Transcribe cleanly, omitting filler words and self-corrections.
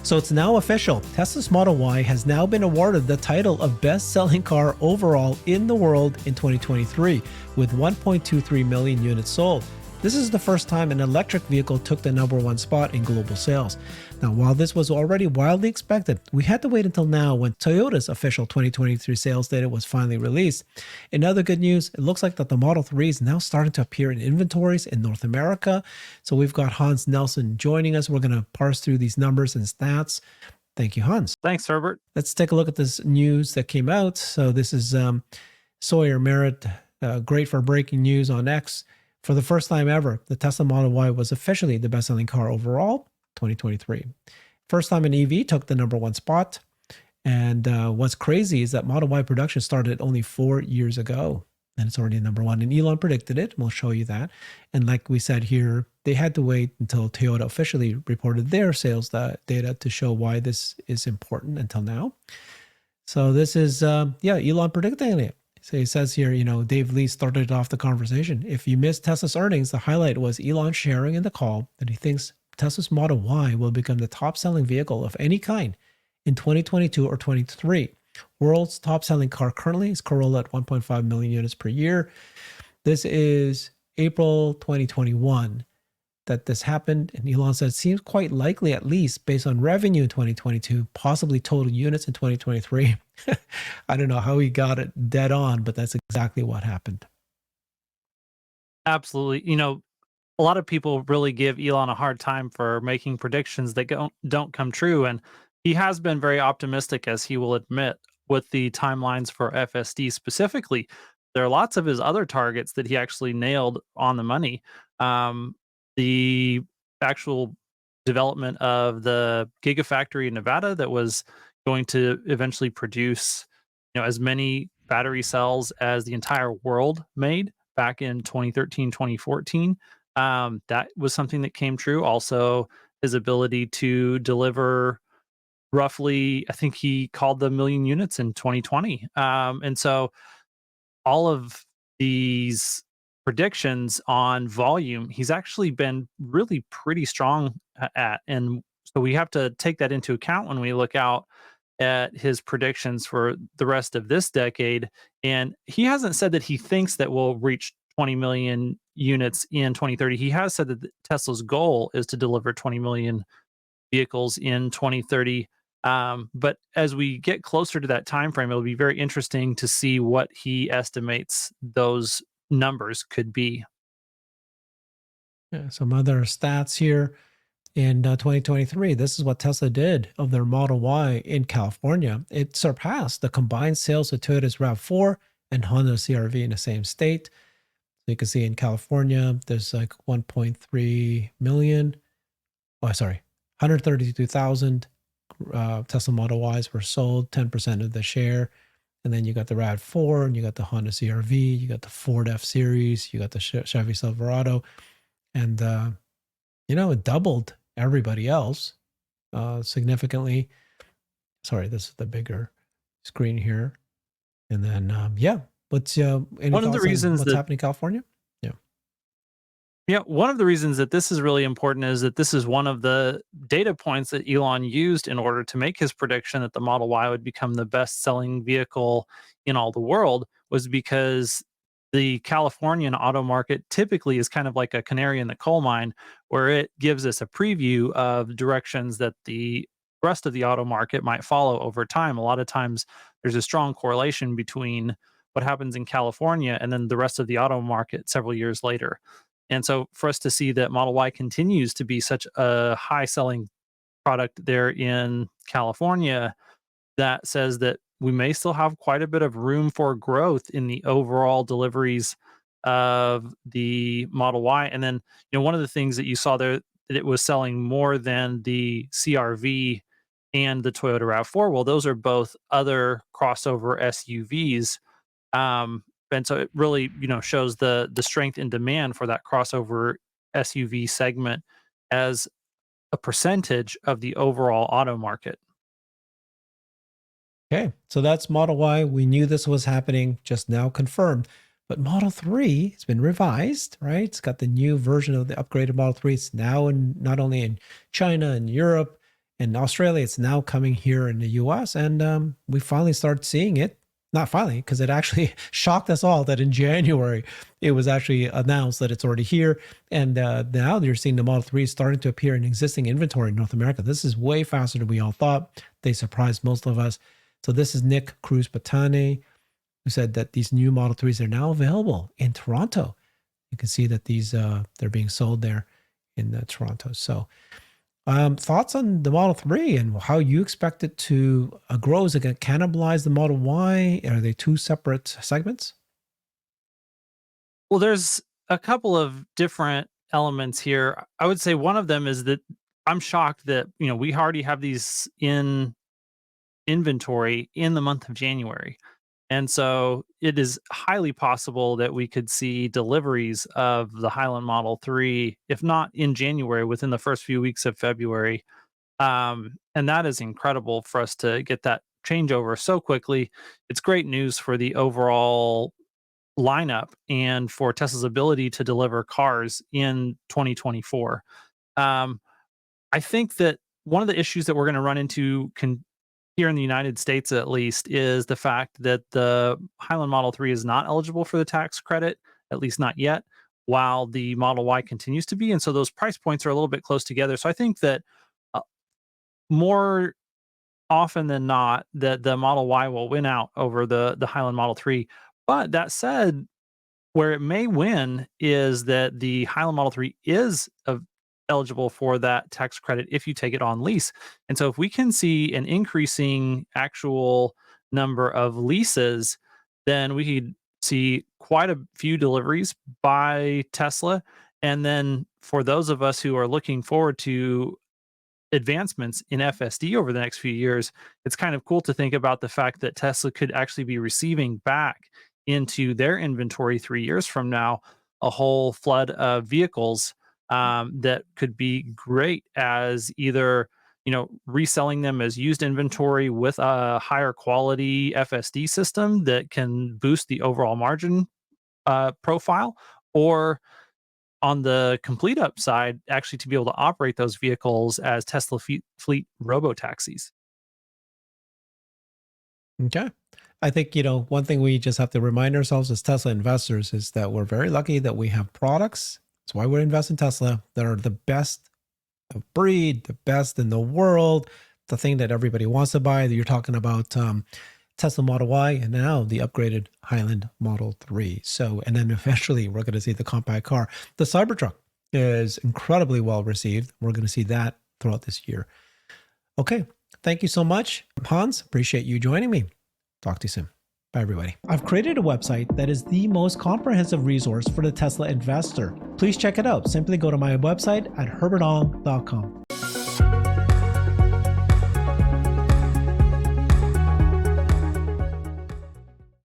So it's now official. Tesla's Model Y has now been awarded the title of best-selling car overall in the world in 2023, with 1.23 million units sold. This is the first time an electric vehicle took the #1 spot in global sales. Now, while this was already wildly expected, we had to wait until now when Toyota's official 2023 sales data was finally released. In other good news, it looks like that the Model 3 is now starting to appear in inventories in North America. So we've got Hans Nelson joining us. We're going to parse through these numbers and stats. Thank you, Hans. Thanks, Herbert. Let's take a look at this news that came out. So this is Sawyer Merritt, great for breaking news on X. For the first time ever, the Tesla Model Y was officially the best-selling car overall, 2023. First time an EV took the #1 spot. And what's crazy is that Model Y production started only 4 years ago, and it's already #1. And Elon predicted it. We'll show you that. And like we said here, they had to wait until Toyota officially reported their sales data to show why this is important until now. So this is, Elon predicting it. So he says here, Dave Lee started off the conversation. If you missed Tesla's earnings, the highlight was Elon sharing in the call that he thinks Tesla's Model Y will become the top-selling vehicle of any kind in 2022 or 2023. World's top-selling car currently is Corolla at 1.5 million units per year. This is April 2021 that this happened. And Elon said it seems quite likely, at least based on revenue in 2022, possibly total units in 2023. I don't know how he got it dead on, but that's exactly what happened. Absolutely. A lot of people really give Elon a hard time for making predictions that don't come true. And he has been very optimistic, as he will admit, with the timelines for FSD specifically. There are lots of his other targets that he actually nailed on the money. The actual development of the Gigafactory in Nevada that was going to eventually produce, as many battery cells as the entire world made back in 2013, 2014. That was something that came true. Also, his ability to deliver roughly, I think he called the 1 million units in 2020. And so all of these predictions on volume, he's actually been really pretty strong at. And so we have to take that into account when we look out at his predictions for the rest of this decade. And he hasn't said that he thinks that we'll reach 20 million units in 2030. He has said that Tesla's goal is to deliver 20 million vehicles in 2030. But as we get closer to that time frame, it'll be very interesting to see what he estimates those numbers could be. Yeah, some other stats here. In 2023, this is what Tesla did of their Model Y in California. It surpassed the combined sales of Toyota's RAV4 and Honda CR-V in the same state. So you can see in California, there's like 1.3 million. 132,000 Tesla Model Ys were sold, 10% of the share. And then you got the RAV4, and you got the Honda CR-V, you got the Ford F-Series, you got the Chevy Silverado. And, it doubled everybody else significantly. Sorry, this is the bigger screen here. And then, what's one of the reasons what's happening in California? Yeah, one of the reasons that this is really important is that this is one of the data points that Elon used in order to make his prediction that the Model Y would become the best-selling vehicle in all the world, was because the Californian auto market typically is kind of like a canary in the coal mine, where it gives us a preview of directions that the rest of the auto market might follow over time. A lot of times there's a strong correlation between what happens in California and then the rest of the auto market several years later. And so for us to see that Model Y continues to be such a high selling product there in California, that says that we may still have quite a bit of room for growth in the overall deliveries of the Model Y. And then, one of the things that you saw there, that it was selling more than the CR-V and the Toyota RAV4. Well, those are both other crossover SUVs. And so it really, shows the strength in demand for that crossover SUV segment as a percentage of the overall auto market. Okay, so that's Model Y. We knew this was happening, just now confirmed. But Model 3 has been revised, right? It's got the new version of the upgraded Model 3. It's now not only in China and Europe, In Australia, it's now coming here in the US, and we finally start seeing it. Not finally, because it actually shocked us all that in January, it was actually announced that it's already here. And now you're seeing the Model 3 starting to appear in existing inventory in North America. This is way faster than we all thought. They surprised most of us. So this is Nick Cruz-Patane, who said that these new Model 3s are now available in Toronto. You can see that these they're being sold there in Toronto. So thoughts on the Model 3 and how you expect it to grow? Is it going to cannibalize the Model Y? Are they two separate segments? Well, there's a couple of different elements here. I would say one of them is that I'm shocked that, we already have these in inventory in the month of January. And so it is highly possible that we could see deliveries of the Highland Model 3, if not in January, within the first few weeks of February. And that is incredible for us to get that changeover so quickly. It's great news for the overall lineup and for Tesla's ability to deliver cars in 2024. Um, I think that one of the issues that we're going to run into here in the United States, at least, is the fact that the Highland Model 3 is not eligible for the tax credit, at least not yet, while the Model Y continues to be. And so those price points are a little bit close together. So I think that uh, more often than not, that the Model Y will win out over the Highland Model 3. But that said, where it may win is that the Highland Model 3 is eligible for that tax credit if you take it on lease. And so if we can see an increasing actual number of leases, then we could see quite a few deliveries by Tesla. And then for those of us who are looking forward to advancements in FSD over the next few years, it's kind of cool to think about the fact that Tesla could actually be receiving back into their inventory 3 years from now a whole flood of vehicles that could be great as either reselling them as used inventory with a higher quality FSD system that can boost the overall margin profile, or on the complete upside, actually to be able to operate those vehicles as Tesla fleet robo taxis. Okay. I think, one thing we just have to remind ourselves as Tesla investors is that we're very lucky that we have products. That's why we invest in Tesla, that are the best of breed, the best in the world, the thing that everybody wants to buy. You're talking about Tesla Model Y and now the upgraded Highland Model 3. So, and then eventually we're going to see the compact car. The Cybertruck is incredibly well received. We're going to see that throughout this year. Okay. Thank you so much, Hans. Appreciate you joining me. Talk to you soon. Bye, everybody. I've created a website that is the most comprehensive resource for the Tesla investor. Please check it out. Simply go to my website at herbertong.com.